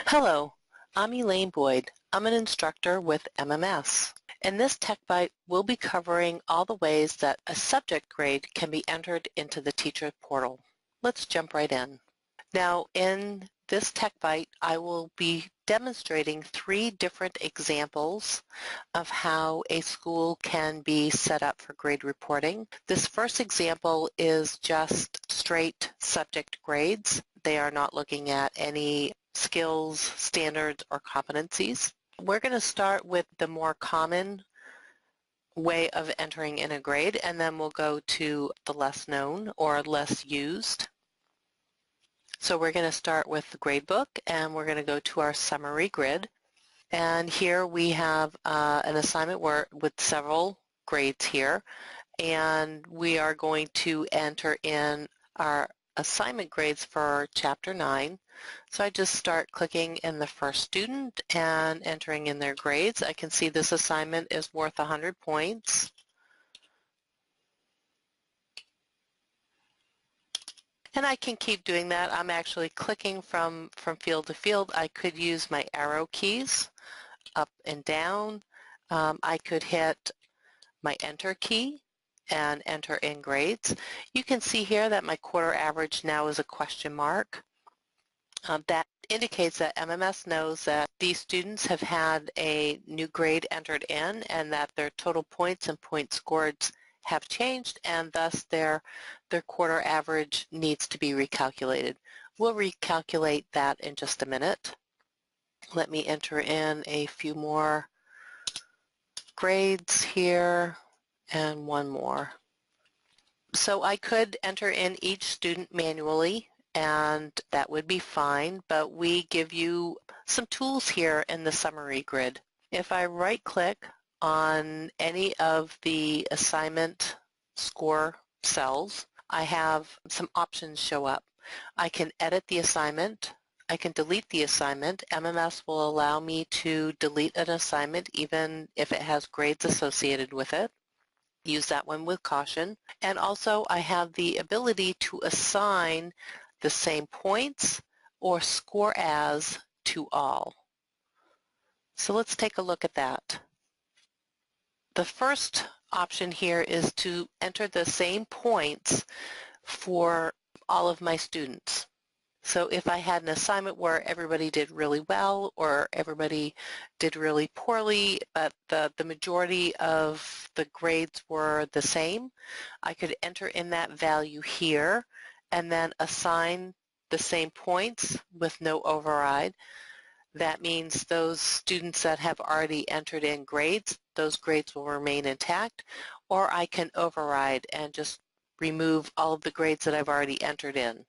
Hello, I'm Elaine Boyd. I'm an instructor with MMS. In this Tech Bite, we'll be covering all the ways that a subject grade can be entered into the teacher portal. Let's jump right in. Now, in this Tech Bite, I will be demonstrating 3 different examples of how a school can be set up for grade reporting. This first example is just straight subject grades. They are not looking at any skills, standards, or competencies. We're going to start with the more common way of entering in a grade, and then we'll go to the less known or less used. So we're going to start with the gradebook, and we're going to go to our summary grid. And here we have an assignment with several grades here, and we are going to enter in our assignment grades for Chapter 9. So I just start clicking in the first student and entering in their grades. I can see this assignment is worth 100 points. And I can keep doing that. I'm actually clicking from field to field. I could use my arrow keys up and down. I could hit my enter key and enter in grades. You can see here that my quarter average now is a question mark. That indicates that MMS knows that these students have had a new grade entered in and that their total points and point scores have changed, and thus their quarter average needs to be recalculated. We'll recalculate that in just a minute. Let me enter in a few more grades here and one more. So I could enter in each student manually, and that would be fine, but we give you some tools here in the summary grid. If I right-click on any of the assignment score cells, I have some options show up. I can edit the assignment. I can delete the assignment. MMS will allow me to delete an assignment even if it has grades associated with it. Use that one with caution. And also I have the ability to assign the same points or score as to all. So let's take a look at that. The first option here is to enter the same points for all of my students. So if I had an assignment where everybody did really well or everybody did really poorly, but the majority of the grades were the same, I could enter in that value here and then assign the same points with no override. That means those students that have already entered in grades, those grades will remain intact, or I can override and just remove all of the grades that I've already entered in.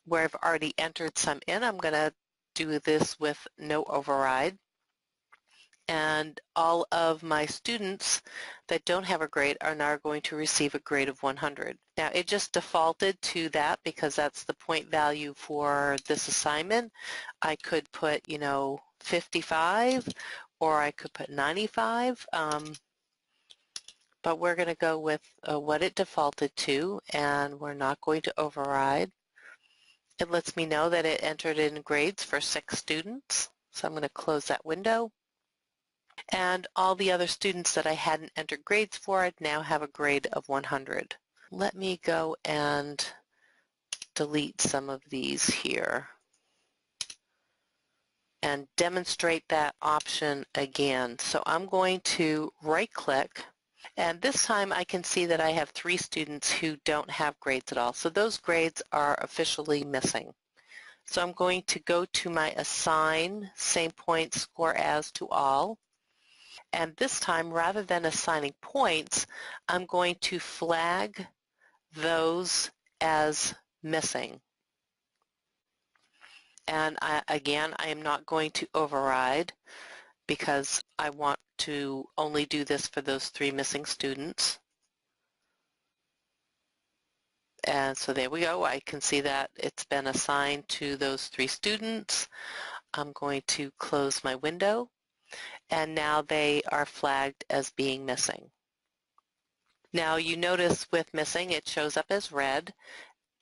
Where I've already entered some in, I'm going to do this with no override. And all of my students that don't have a grade are now going to receive a grade of 100. Now it just defaulted to that because that's the point value for this assignment. I could put, 55 or I could put 95, but we're going to go with what it defaulted to, and we're not going to override. It lets me know that it entered in grades for 6 students, so I'm going to close that window. And all the other students that I hadn't entered grades for now have a grade of 100. Let me go and delete some of these here and demonstrate that option again. So I'm going to right-click, and this time I can see that I have 3 students who don't have grades at all. So those grades are officially missing. So I'm going to go to my Assign Same Point Score As to All. And this time, rather than assigning points, I'm going to flag those as missing. And again, I am not going to override because I want to only do this for those 3 missing students. And so there we go. I can see that it's been assigned to those 3 students. I'm going to close my window, and now they are flagged as being missing. Now you notice with missing, it shows up as red.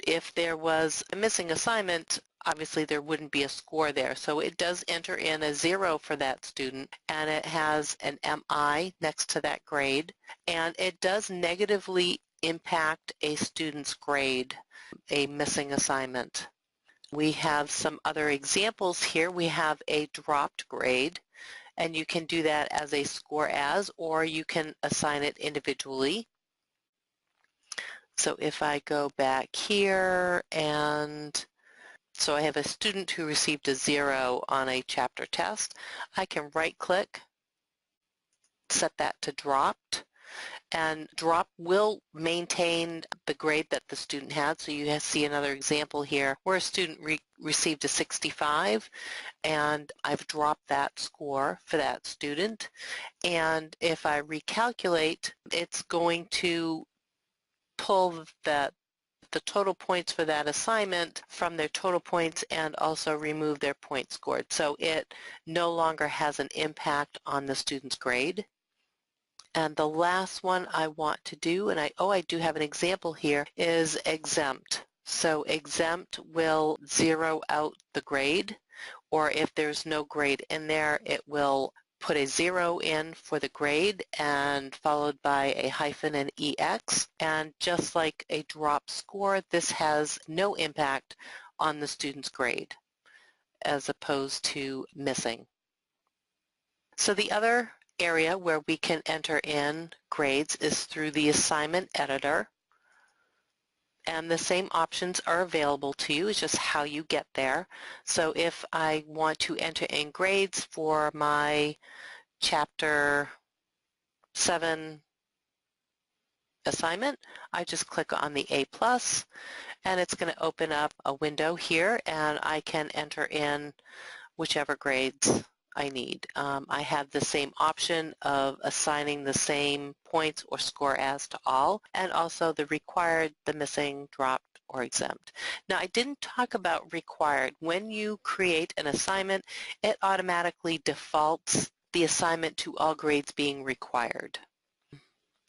If there was a missing assignment, obviously there wouldn't be a score there. So it does enter in a 0 for that student, and it has an MI next to that grade, and it does negatively impact a student's grade, a missing assignment. We have some other examples here. We have a dropped grade, and you can do that as a score as, or you can assign it individually. So if I go back here, and so I have a student who received a 0 on a chapter test, I can right-click, set that to dropped, and drop will maintain the grade that the student had. So you see another example here where a student received a 65, and I've dropped that score for that student. And if I recalculate, it's going to pull the total points for that assignment from their total points and also remove their points scored. So it no longer has an impact on the student's grade. And the last one I want to do, and I do have an example here, is exempt. So exempt will zero out the grade, or if there's no grade in there, it will put a 0 in for the grade and followed by a hyphen and EX. And just like a drop score, this has no impact on the student's grade as opposed to missing. So the other area where we can enter in grades is through the assignment editor, and the same options are available to you. It's just how you get there. So if I want to enter in grades for my chapter 7 assignment, I just click on the A+, and it's going to open up a window here, and I can enter in whichever grades I need. I have the same option of assigning the same points or score as to all, and also the required, the missing, dropped, or exempt. Now, I didn't talk about required. When you create an assignment, it automatically defaults the assignment to all grades being required.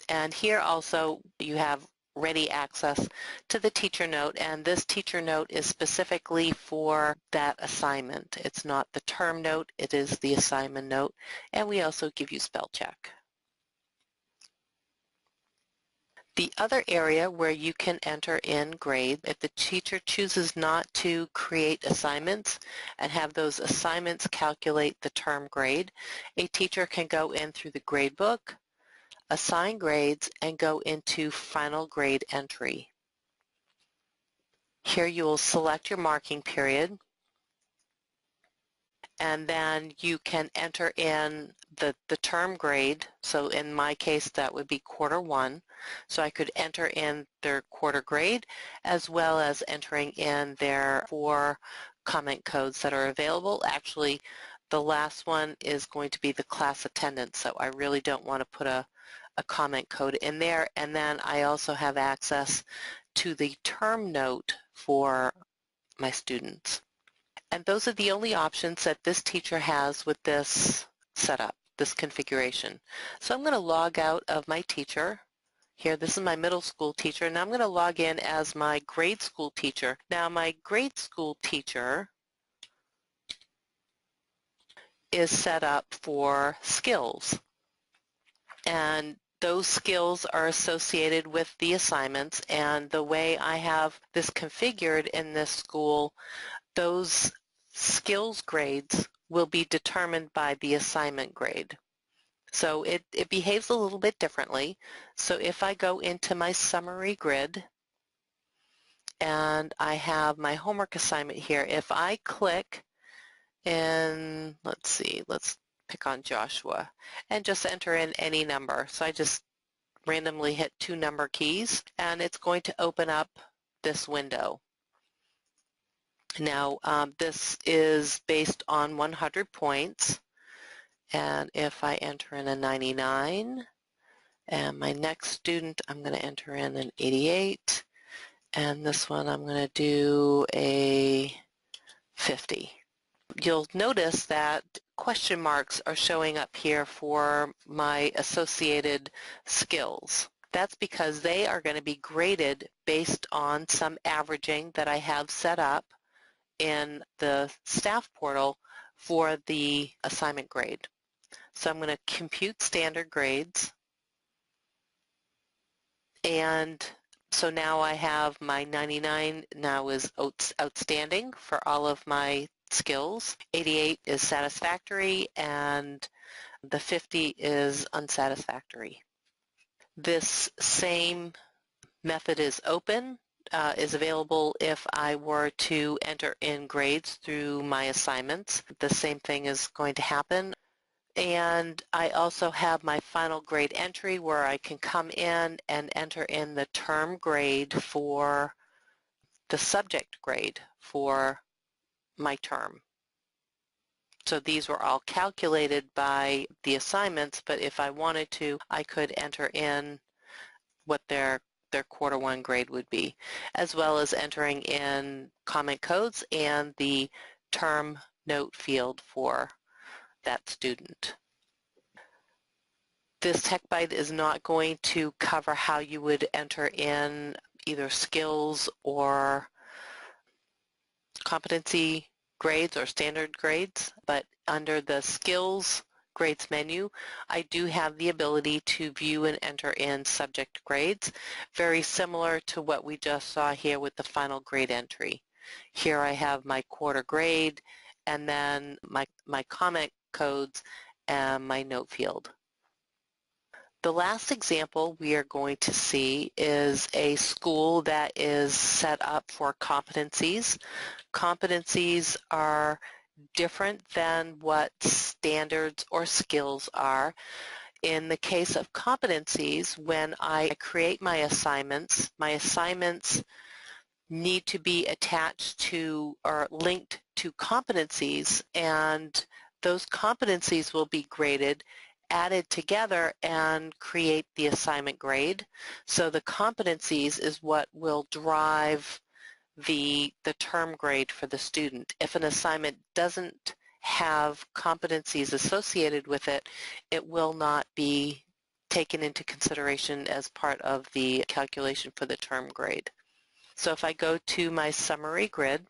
And here also you have ready access to the teacher note, and this teacher note is specifically for that assignment. It's not the term note, it is the assignment note, and we also give you spell check. The other area where you can enter in grade, if the teacher chooses not to create assignments and have those assignments calculate the term grade, a teacher can go in through the grade book, assign grades, and go into final grade entry. Here you will select your marking period, and then you can enter in the term grade. So in my case that would be quarter 1. So I could enter in their quarter grade as well as entering in their 4 comment codes that are available. Actually, the last one is going to be the class attendance, so I really don't want to put a comment code in there. And then I also have access to the term note for my students. And those are the only options that this teacher has with this setup, this configuration. So I'm going to log out of my teacher. Here, this is my middle school teacher, and I'm going to log in as my grade school teacher. Now, my grade school teacher is set up for skills, and those skills are associated with the assignments, and the way I have this configured in this school, those skills grades will be determined by the assignment grade. So it behaves a little bit differently. So if I go into my summary grid and I have my homework assignment here, if I click in, let's see, let's pick on Joshua and just enter in any number. So I just randomly hit 2 number keys, and it's going to open up this window. Now, this is based on 100 points, and if I enter in a 99, and my next student, I'm going to enter in an 88, and this one I'm going to do a 50. You'll notice that question marks are showing up here for my associated skills. That's because they are going to be graded based on some averaging that I have set up in the staff portal for the assignment grade. So I'm going to compute standard grades, and so now I have my 99 now is outstanding for all of my skills, 88 is satisfactory, and the 50 is unsatisfactory. This same method is open, is available if I were to enter in grades through my assignments. The same thing is going to happen. And I also have my final grade entry where I can come in and enter in the term grade for the subject grade for my term. So these were all calculated by the assignments, but if I wanted to, I could enter in what their quarter one grade would be, as well as entering in comment codes and the term note field for that student. This TechBite is not going to cover how you would enter in either skills or competency grades or standard grades, but under the skills grades menu, I do have the ability to view and enter in subject grades, very similar to what we just saw here with the final grade entry. Here I have my quarter grade and then my comment codes and my note field. The last example we are going to see is a school that is set up for competencies. Competencies are different than what standards or skills are. In the case of competencies, when I create my assignments need to be attached to or linked to competencies, and those competencies will be graded, added together, and create the assignment grade. So the competencies is what will drive the term grade for the student. If an assignment doesn't have competencies associated with it, it will not be taken into consideration as part of the calculation for the term grade. So if I go to my summary grid,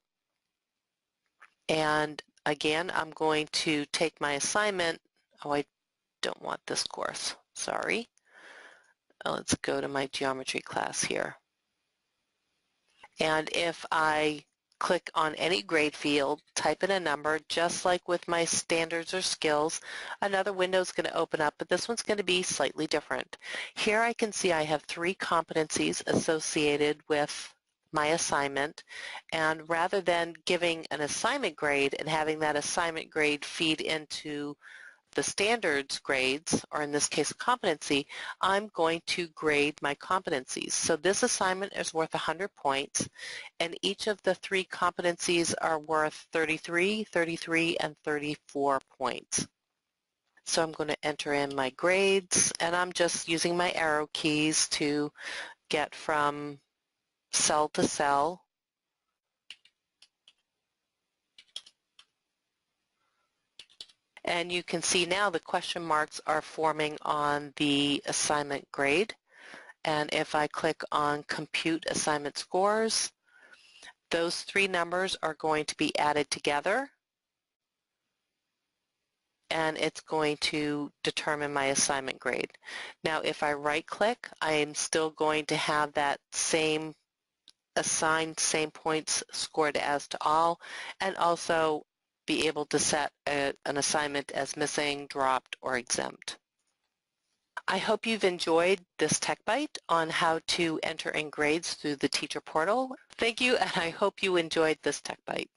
and again I'm going to take my assignment, oh I don't want this course, sorry. Let's go to my geometry class here. And if I click on any grade field, type in a number, just like with my standards or skills, another window is going to open up, but this one's going to be slightly different. Here I can see I have 3 competencies associated with my assignment, and rather than giving an assignment grade and having that assignment grade feed into the standards grades, or in this case competency, I'm going to grade my competencies. So this assignment is worth 100 points, and each of the 3 competencies are worth 33, 33, and 34 points. So I'm going to enter in my grades, and I'm just using my arrow keys to get from cell to cell. And you can see now the question marks are forming on the assignment grade. And if I click on Compute Assignment Scores, those 3 numbers are going to be added together, and it's going to determine my assignment grade. Now if I right-click, I am still going to have that same assigned same points scored as to all, and also be able to set an assignment as missing, dropped, or exempt. I hope you've enjoyed this TechBite on how to enter in grades through the teacher portal. Thank you, and I hope you enjoyed this TechBite.